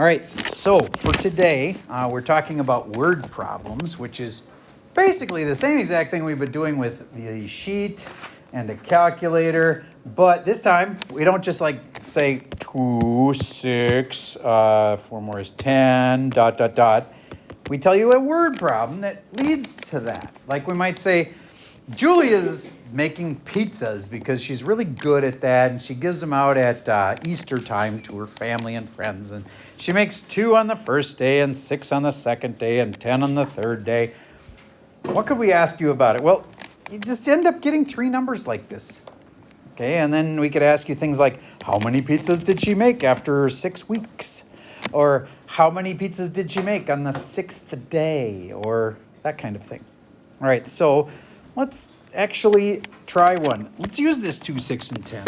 All right, so for today, we're talking about word problems, which is basically the same exact thing we've been doing with the sheet and a calculator, but this time we don't just like say 2, 6, 4 more is 10, dot, dot, dot. We tell you a word problem that leads to that. Like we might say, Julia's making pizzas because she's really good at that, and she gives them out at Easter time to her family and friends. And she makes 2 on the first day, and 6 on the second day, and 10 on the third day. What could we ask you about it? Well, you just end up getting 3 numbers like this. Okay, and then we could ask you things like, how many pizzas did she make after 6 weeks? Or how many pizzas did she make on the 6th day? Or that kind of thing. All right, so let's actually try one. Let's use this 2, 6, and 10.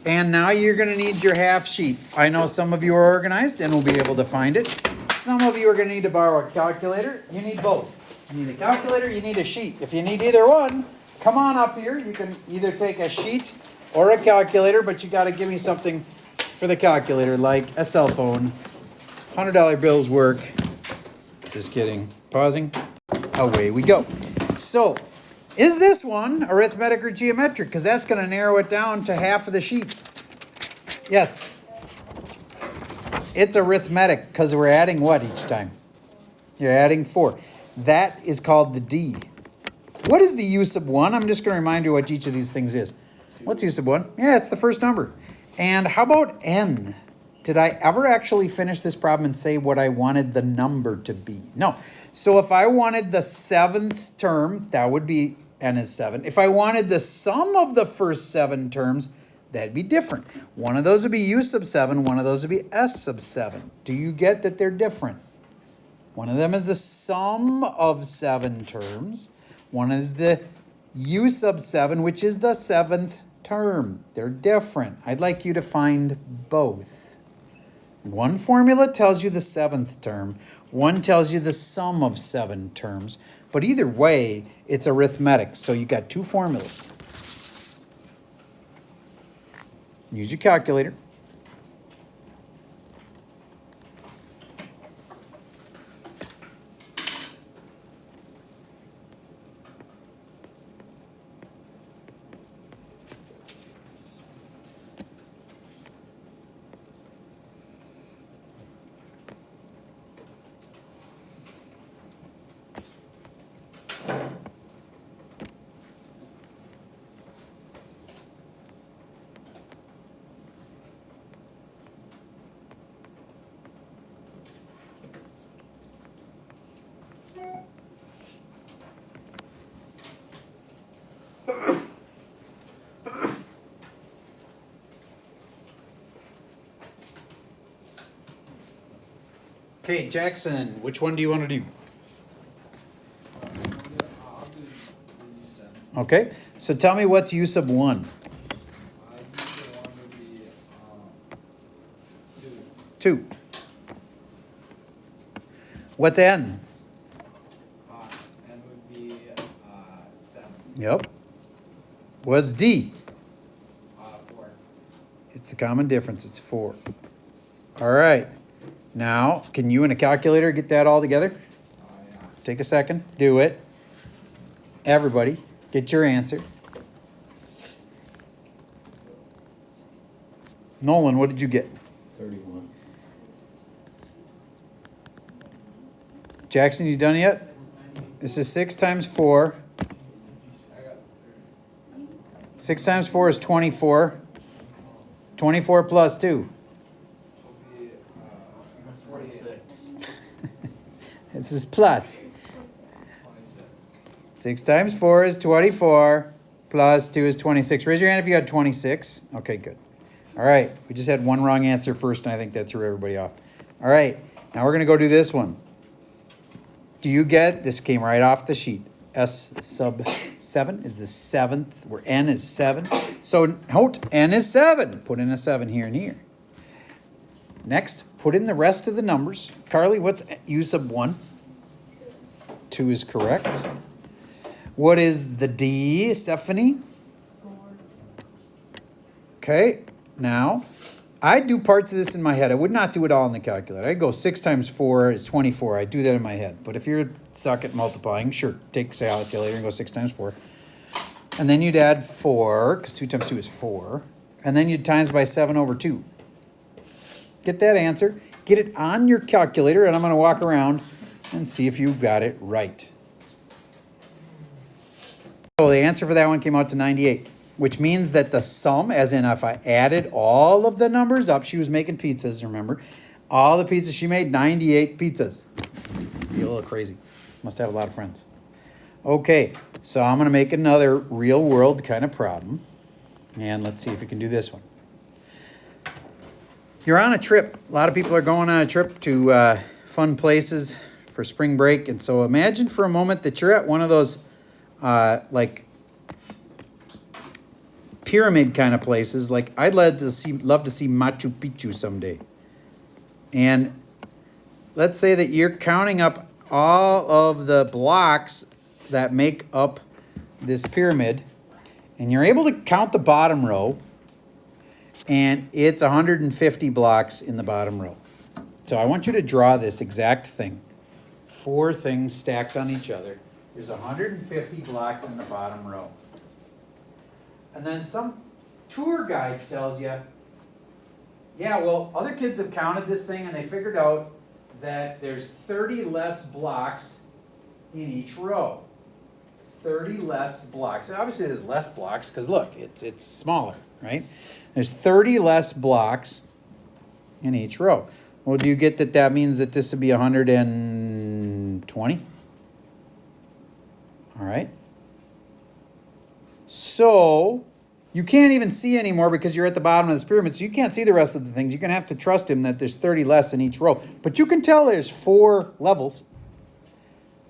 And now you're going to need your half sheet. I know some of you are organized and will be able to find it. Some of you are going to need to borrow a calculator. You need both. You need a calculator, you need a sheet. If you need either one, come on up here. You can either take a sheet or a calculator, but you got to give me something for the calculator, like a cell phone. $100 bills work. Just kidding. Pausing. Away we go. So, is this one arithmetic or geometric? Because that's going to narrow it down to half of the sheet. Yes. It's arithmetic because we're adding what each time? You're adding 4. That is called the D. What is the u sub 1? I'm just going to remind you what each of these things is. What's u sub 1? Yeah, it's the first number. And how about n? Did I ever actually finish this problem and say what I wanted the number to be? No. So if I wanted the 7th term, that would be n is 7. If I wanted the sum of the first 7 terms, that'd be different. One of those would be u sub 7. One of those would be s sub 7. Do you get that they're different? One of them is the sum of 7 terms. One is the u sub 7, which is the 7th term. They're different. I'd like you to find both. One formula tells you the 7th term. One tells you the sum of 7 terms. But either way, it's arithmetic. So you got 2 formulas. Use your calculator. Okay, Jackson, which one do you want to do? Okay, so tell me what's u sub 1? U sub 1 would be 2. What's n? N would be 7. Yep. What's d? 4. It's the common difference. It's 4. All right. Now, can you and a calculator get that all together? Yeah. Take a second. Do it. Everybody, get your answer. Nolan, what did you get? 31. Jackson, you done yet? This is 6 times 4. 6 times 4 is 24. 24 plus 2. Would be 46. This is plus. 26. 6 times 4 is 24. Plus 2 is 26. Raise your hand if you had 26. Okay, good. All right. We just had one wrong answer first, and I think that threw everybody off. All right. Now we're going to go do this one. Do you get, this came right off the sheet, S sub 7 is the 7th, where n is 7. So note, n is 7. Put in a 7 here and here. Next, put in the rest of the numbers. Carly, what's u sub 1? 2 is correct. What is the d, Stephanie? 4. Okay, now I'd do parts of this in my head. I would not do it all in the calculator. I'd go 6 times 4 is 24. I'd do that in my head. But if you're stuck at multiplying, sure, take the calculator and go 6 times 4. And then you'd add 4, because 2 times 2 is 4. And then you'd times by 7 over 2. Get that answer. Get it on your calculator, and I'm going to walk around and see if you got it right. So the answer for that one came out to 98. Which means that the sum, as in if I added all of the numbers up, she was making pizzas, remember? All the pizzas she made, 98 pizzas. Be a little crazy. Must have a lot of friends. Okay, so I'm going to make another real world kind of problem. And let's see if we can do this one. You're on a trip. A lot of people are going on a trip to fun places for spring break. And so imagine for a moment that you're at one of those like pyramid kind of places. Like I'd love to see Machu Picchu someday. And let's say that you're counting up all of the blocks that make up this pyramid, and you're able to count the bottom row, and it's 150 blocks in the bottom row. So I want you to draw this exact thing. 4 things stacked on each other. There's 150 blocks in the bottom row. And then some tour guide tells you, yeah, well, other kids have counted this thing and they figured out that there's 30 less blocks in each row. 30 less blocks. And obviously there's less blocks because look, it's smaller, right? There's 30 less blocks in each row. Well, do you get that that means that this would be 120? All right. So you can't even see anymore because you're at the bottom of this pyramid, so you can't see the rest of the things. You're going to have to trust him that there's 30 less in each row. But you can tell there's 4 levels.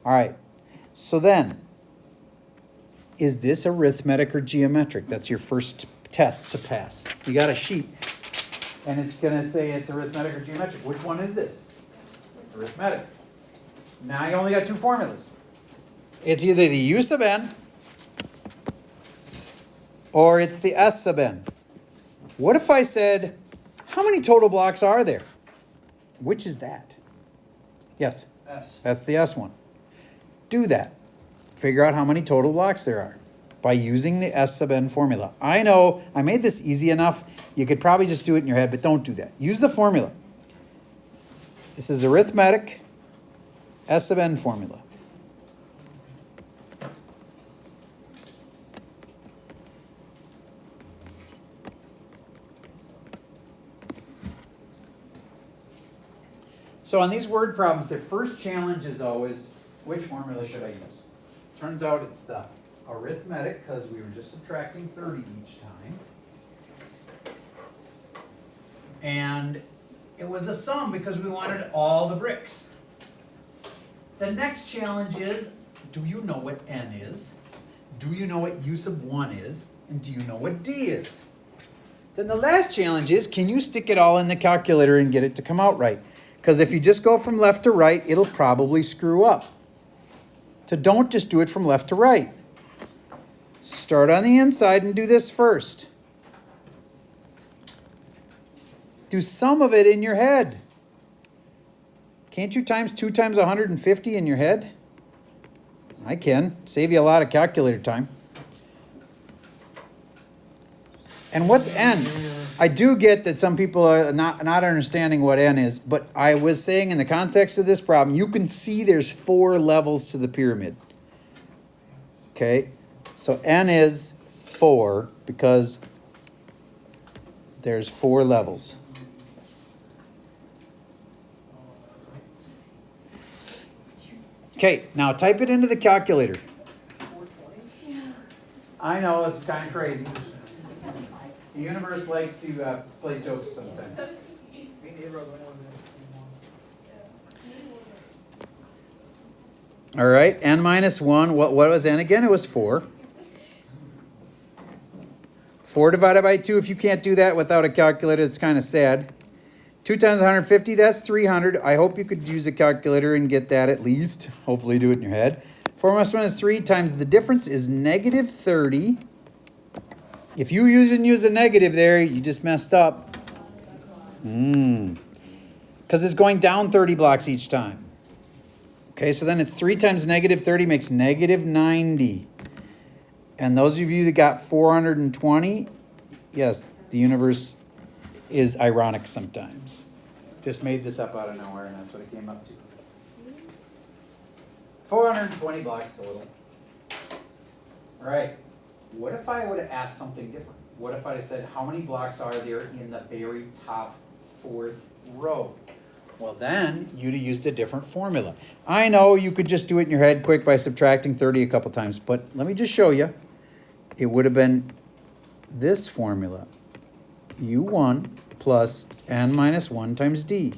All right. So then, is this arithmetic or geometric? That's your first test to pass. You got a sheet, and it's going to say it's arithmetic or geometric. Which one is this? Arithmetic. Now you only got 2 formulas. It's either the U sub n or it's the S sub n. What if I said, how many total blocks are there? Which is that? Yes? S. That's the S one. Do that. Figure out how many total blocks there are by using the S sub n formula. I know I made this easy enough. You could probably just do it in your head, but don't do that. Use the formula. This is arithmetic S sub n formula. So on these word problems, the first challenge is always, which formula should I use? Turns out it's the arithmetic, because we were just subtracting 30 each time. And it was a sum because we wanted all the bricks. The next challenge is, do you know what n is? Do you know what u sub 1 is? And do you know what d is? Then the last challenge is, can you stick it all in the calculator and get it to come out right? Because if you just go from left to right, it'll probably screw up. So don't just do it from left to right. Start on the inside and do this first. Do some of it in your head. Can't you times 2 times 150 in your head? I can. Save you a lot of calculator time. And what's n? I do get that some people are not understanding what n is, but I was saying in the context of this problem, you can see there's 4 levels to the pyramid. Okay, so n is 4 because there's 4 levels. Okay, now type it into the calculator. I know, it's kind of crazy. The universe likes to play jokes sometimes. All right, n minus 1. What was n again? It was 4. 4 divided by 2. If you can't do that without a calculator, it's kind of sad. 2 times 150, that's 300. I hope you could use a calculator and get that at least. Hopefully do it in your head. 4 minus 1 is 3 times the difference is negative 30. If you use a negative there, you just messed up. Because it's going down 30 blocks each time. Okay, so then it's 3 times negative 30 makes negative 90. And those of you that got 420, yes, the universe is ironic sometimes. Just made this up out of nowhere, and that's what it came up to. 420 blocks is a little. All right, what if I would have asked something different? What if I had said, how many blocks are there in the very top 4th row? Well, then you'd have used a different formula. I know you could just do it in your head quick by subtracting 30 a couple times, but let me just show you. It would have been this formula. U1 plus n minus 1 times d.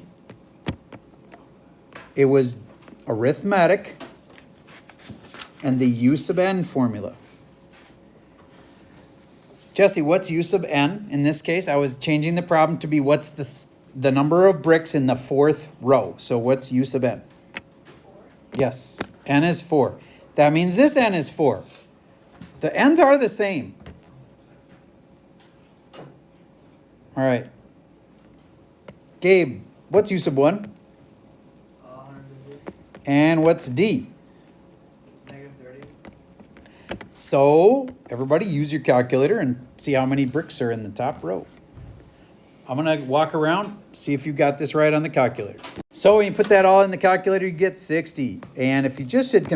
It was arithmetic and the u sub n formula. Jesse, what's u sub n? In this case, I was changing the problem to be what's the number of bricks in the 4th row. So what's u sub n? 4. Yes, n is 4. That means this n is 4. The n's are the same. All right. Gabe, what's u sub 1? 150. And what's d? Negative 30. So everybody use your calculator and see how many bricks are in the top row. I'm going to walk around, see if you got this right on the calculator. So when you put that all in the calculator, you get 60. And if you just had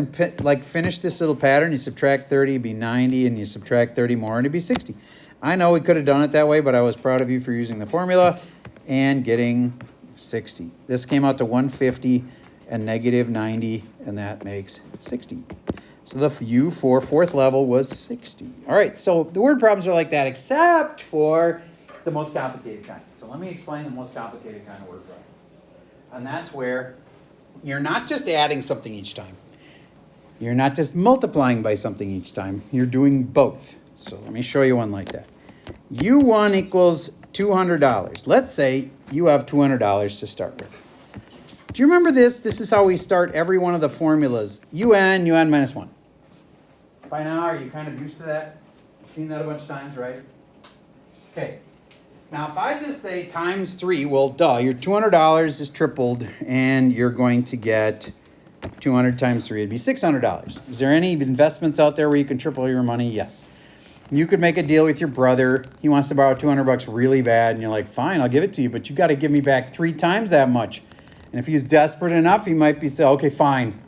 finish this little pattern, you subtract 30, it'd be 90, and you subtract 30 more, and it'd be 60. I know we could have done it that way, but I was proud of you for using the formula and getting 60. This came out to 150 and negative 90, and that makes 60. So the U for 4th level was 60. All right, so the word problems are like that, except for the most complicated kind. So let me explain the most complicated kind of word problem. And that's where you're not just adding something each time. You're not just multiplying by something each time. You're doing both. So let me show you one like that. U1 equals $200. Let's say you have $200 to start with. Do you remember this? This is how we start every one of the formulas. UN minus 1. By now, are you kind of used to that? You've seen that a bunch of times, right? Okay. Now, if I just say times 3, well, duh, your $200 is tripled, and you're going to get 200 times 3. It'd be $600. Is there any investments out there where you can triple your money? Yes. You could make a deal with your brother. He wants to borrow $200 really bad, and you're like, fine, I'll give it to you, but you got to give me back 3 times that much. And if he's desperate enough, he might be say, okay, fine.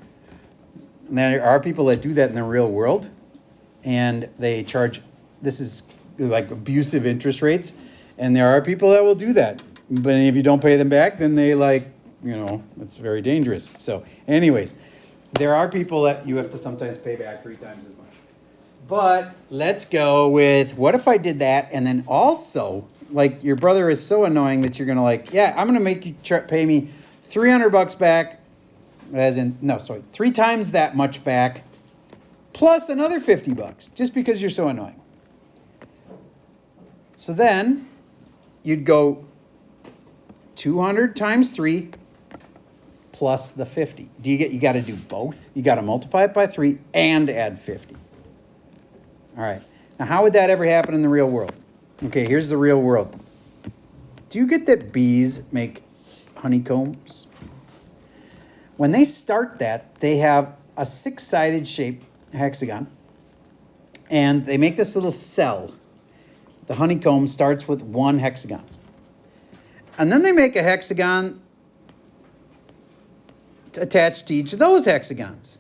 And there are people that do that in the real world, and they charge, this is like abusive interest rates. And there are people that will do that. But if you don't pay them back, then they it's very dangerous. So anyways, there are people that you have to sometimes pay back 3 times as much. But let's go with, what if I did that and then also, like your brother is so annoying that you're going to I'm going to make you pay me $300 back, 3 times that much back, plus another $50, just because you're so annoying. So then you'd go 200 times 3 plus the 50. You got to do both. You got to multiply it by 3 and add 50. All right. Now, how would that ever happen in the real world? Okay, here's the real world. Do you get that bees make honeycombs? When they start that, they have a 6-sided shaped hexagon, and they make this little cell. The honeycomb starts with 1 hexagon. And then they make a hexagon attached to each of those hexagons.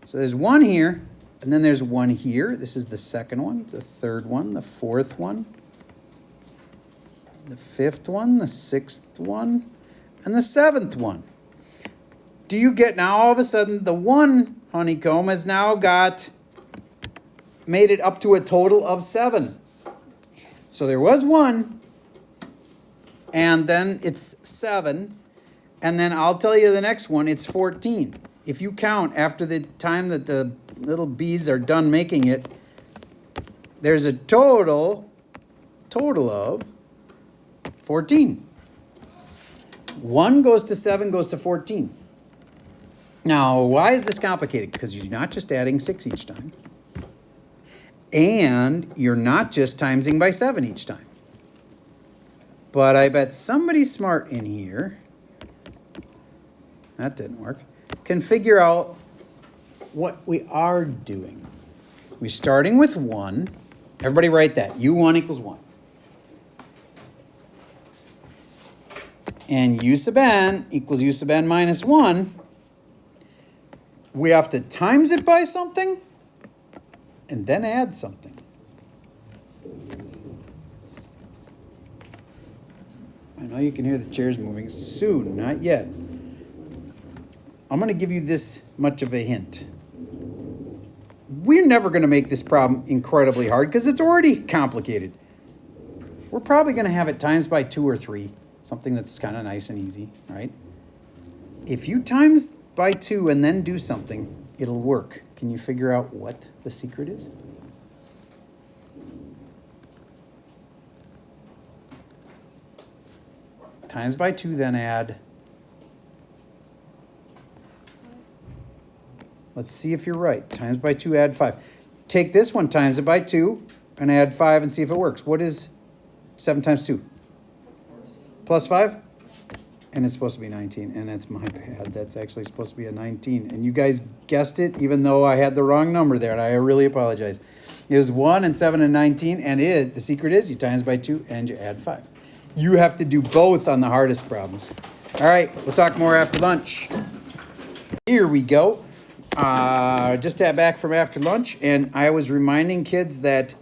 So there's 1 here, and then there's 1 here. This is the 2nd one, the 3rd one, the 4th one, the 5th one, the 6th one, and the 7th one. Do you get now all of a sudden the 1 honeycomb has now made it up to a total of 7. So there was 1, and then it's 7, and then I'll tell you the next one, it's 14. If you count after the time that the little bees are done making it, there's a total of 14. 1 goes to 7 goes to 14. Now, why is this complicated? Because you're not just adding 6 each time. And you're not just timesing by 7 each time. But I bet somebody smart in here, that didn't work, can figure out what we are doing. We're starting with 1. Everybody write that. U1 equals 1. And U sub n equals U sub n minus 1. We have to times it by something and then add something. I know you can hear the chairs moving. Soon, not yet. I'm going to give you this much of a hint. We're never going to make this problem incredibly hard because it's already complicated. We're probably going to have it times by 2 or 3, something that's kind of nice and easy, right? If you times by 2 and then do something, it'll work. Can you figure out what the secret is? Times by 2, then add. Let's see if you're right. Times by 2, add 5. Take this one, times it by 2, and add 5 and see if it works. What is 7 times 2? Plus 5? And it's supposed to be 19, and that's my bad. That's actually supposed to be a 19. And you guys guessed it, even though I had the wrong number there, and I really apologize. It was 1 and 7 and 19, and the secret is you times by 2 and you add 5. You have to do both on the hardest problems. All right, we'll talk more after lunch. Here we go. Just got back from after lunch, and I was reminding kids that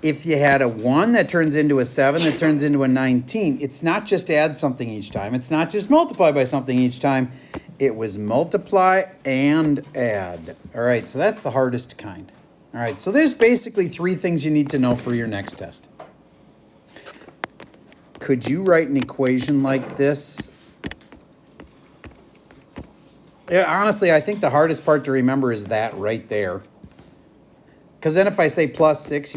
if you had a 1 that turns into a 7 that turns into a 19, it's not just add something each time. It's not just multiply by something each time. It was multiply and add. All right, so that's the hardest kind. All right, so there's basically 3 things you need to know for your next test. Could you write an equation like this? Yeah, honestly, I think the hardest part to remember is that right there. Because then if I say plus 6,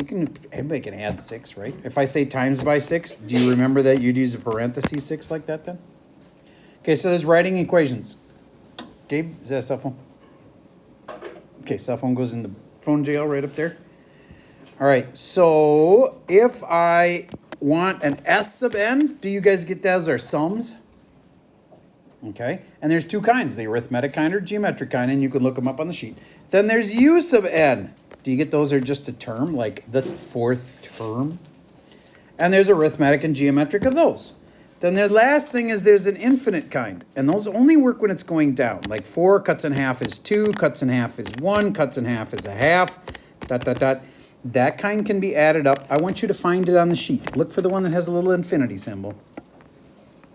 anybody can add 6, right? If I say times by 6, do you remember that you'd use a parenthesis 6 like that then? Okay, so there's writing equations. Gabe, is that a cell phone? Okay, cell phone goes in the phone jail right up there. All right, so if I want an S sub n, do you guys get those as sums? Okay, and there's 2 kinds, the arithmetic kind or geometric kind, and you can look them up on the sheet. Then there's U sub n. Do you get those are just a term, like the 4th term? And there's arithmetic and geometric of those. Then the last thing is there's an infinite kind, and those only work when it's going down. Like 4 cuts in half is 2, cuts in half is 1, cuts in half is a half, dot, dot, dot. That kind can be added up. I want you to find it on the sheet. Look for the one that has a little infinity symbol.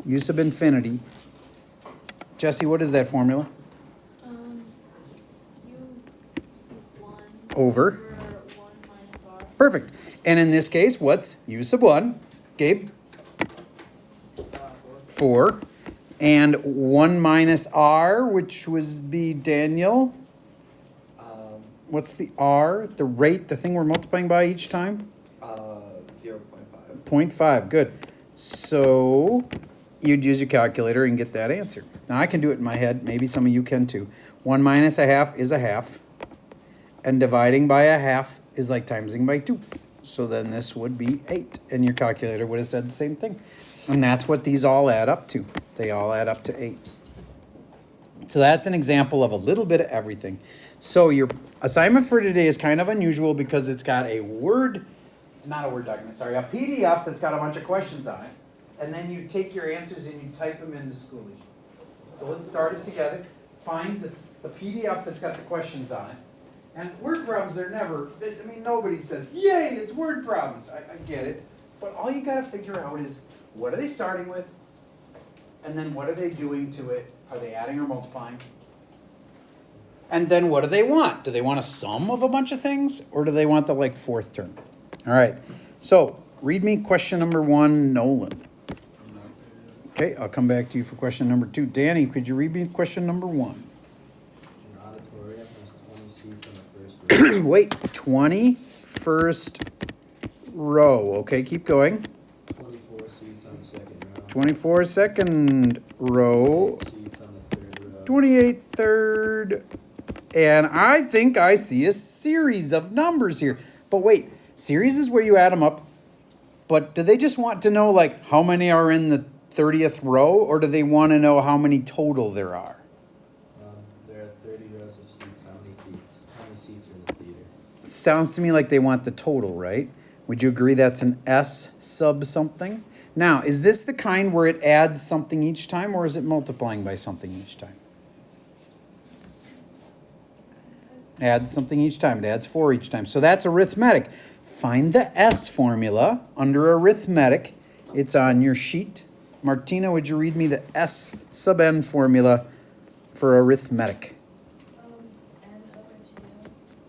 U sub infinity. Jesse, what is that formula? U sub 1 Over 1 minus r. Perfect. And in this case, what's U sub 1? Gabe? 4. And 1 minus r, which would be Daniel. What's the r? The rate, the thing we're multiplying by each time? 0.5. 0.5. Good. So you'd use your calculator and get that answer. Now I can do it in my head. Maybe some of you can too. 1 minus a half is a half. And dividing by a half is like timesing by 2. So then this would be 8. And your calculator would have said the same thing. And that's what these all add up to. They all add up to 8. So that's an example of a little bit of everything. So your assignment for today is kind of unusual because it's got a not a Word document, sorry, a PDF that's got a bunch of questions on it. And then you take your answers and you type them into Schoology. So let's start it together. Find the PDF that's got the questions on it. And word problems are never, I mean, nobody says, yay, it's word problems. I get it. But all you got to figure out is, what are they starting with? And then what are they doing to it? Are they adding or multiplying? And then what do they want? Do they want a sum of a bunch of things? Or do they want the like 4th term? All right. So read me question number 1, Nolan. Okay, I'll come back to you for question number 2. Danny, could you read me question number 1? An auditorium has 20 seats on the first row. Wait, 21st row. Okay, keep going. 24 seats on the second row. 24 second row. 8 seats on the third row. 28 third. And I think I see a series of numbers here. But wait, series is where you add them up. But do they just want to know like how many are in the 30th row, or do they want to know how many total there are? There are 30 rows of seats. How many seats are in the theater? Sounds to me like they want the total, right? Would you agree that's an S sub something? Now, is this the kind where it adds something each time, or is it multiplying by something each time? Adds something each time. It adds 4 each time. So that's arithmetic. Find the S formula under arithmetic. It's on your sheet. Martina, would you read me the S sub n formula for arithmetic? N over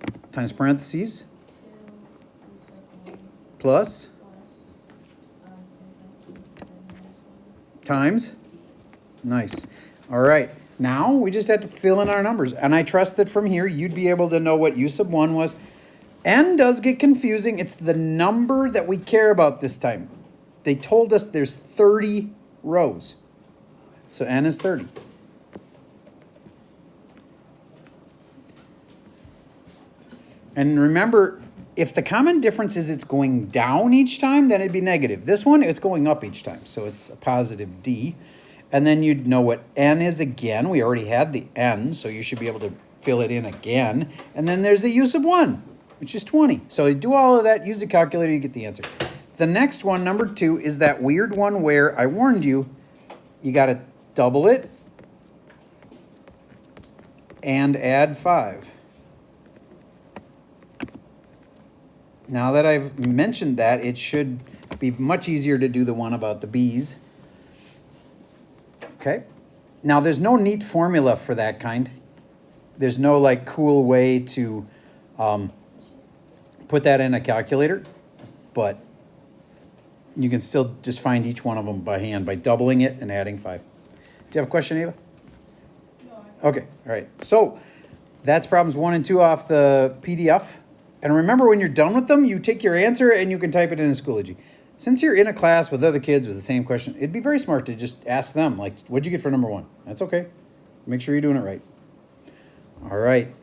2, Times parentheses, 2, u sub 1, plus, plus, then minus 1. times. Nice. All right. Now we just have to fill in our numbers. And I trust that from here you'd be able to know what u sub 1 was. N does get confusing. It's the number that we care about this time. They told us there's 30 rows. So n is 30. And remember, if the common difference is it's going down each time, then it'd be negative. This one, it's going up each time, so it's a positive D. And then you'd know what n is again. We already had the n, so you should be able to fill it in again. And then there's the u sub 1, which is 20. So you do all of that, use the calculator, you get the answer. The next one, number 2, is that weird one where I warned you, you got to double it and add 5. Now that I've mentioned that, it should be much easier to do the one about the bees. Okay. Now there's no neat formula for that kind. There's no like cool way to put that in a calculator, but you can still just find each one of them by hand by doubling it and adding 5. Do you have a question, Ava? No, Okay, all right. So that's problems 1 and 2 off the PDF. And remember, when you're done with them, you take your answer and you can type it in a Schoology. Since you're in a class with other kids with the same question, it'd be very smart to just ask them, like, what'd you get for number 1? That's okay. Make sure you're doing it right. All right.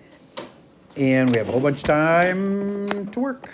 And we have a whole bunch of time to work.